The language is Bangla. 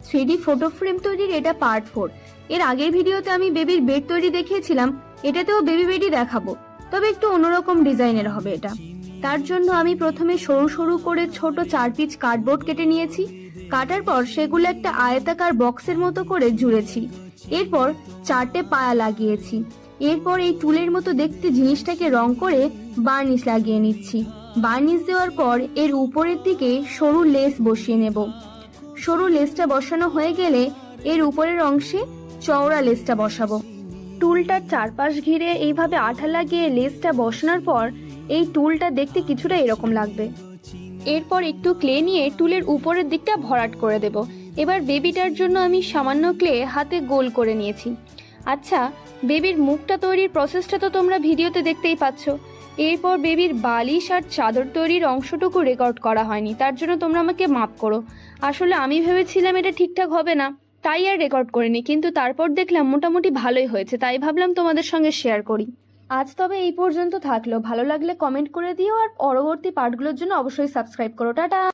3D ফটো ফ্রেম তৈরির এটা পার্ট 4। এর আগের ভিডিওতে আমি বেবির বেড তৈরি দেখিয়েছিলাম, এটাতেও বেবি বেডই দেখাবো, তবে একটু অন্যরকম ডিজাইনের হবে এটা। তার জন্য আমি প্রথমে সরু সরু করে ছোট 4 পিস কার্ডবোর্ড কেটে নিয়েছি। কাটার পর সেগুলো একটা আয়তাকার বক্সের মতো করে জুড়েছি। এরপর 4টে পায়া লাগিয়েছি। এরপর এই টুলের মতো দেখতে জিনিসটাকে রং করে বার্নিশ লাগিয়ে নিচ্ছি। বার্নিশ দেওয়ার পর এর উপরের দিকে সরু লেস বসিয়ে নেব। সরু লেসটা বসানো হয়ে গেলে এর উপরের অংশে চওড়া লেসটা বসাবো। টুলটার চারপাশ ঘিরে এইভাবে আঠা লাগিয়ে লেসটা বসানোর পর এই টুলটা দেখতে কিছুটা এরকম লাগবে। এরপর একটু ক্লে নিয়ে টুলের উপরের দিকটা ভরাট করে দেব। এবার বেবিটার জন্য আমি সামান্য ক্লে হাতে গোল করে নিয়েছি। আচ্ছা, বেবির মুখটা তৈরির প্রসেসটা তো তোমরা ভিডিওতে দেখতেই পাচ্ছ। এরপর বেবির বালিশ আর চাদর তৈরির অংশটুকু রেকর্ড করা হয়নি, তার জন্য তোমরা আমাকে মাফ করো। আসলে আমি ভেবেছিলাম এটা ঠিকঠাক হবে না, তাই আর রেকর্ড করিনি, কিন্তু তারপর দেখলাম মোটামুটি ভালোই হয়েছে, তাই ভাবলাম তোমাদের সঙ্গে শেয়ার করি। আজ তবে এই পর্যন্ত থাকলো। ভালো লাগলে কমেন্ট করে দিও, আর পরবর্তী পার্টগুলোর জন্য অবশ্যই সাবস্ক্রাইব করো। টাটা।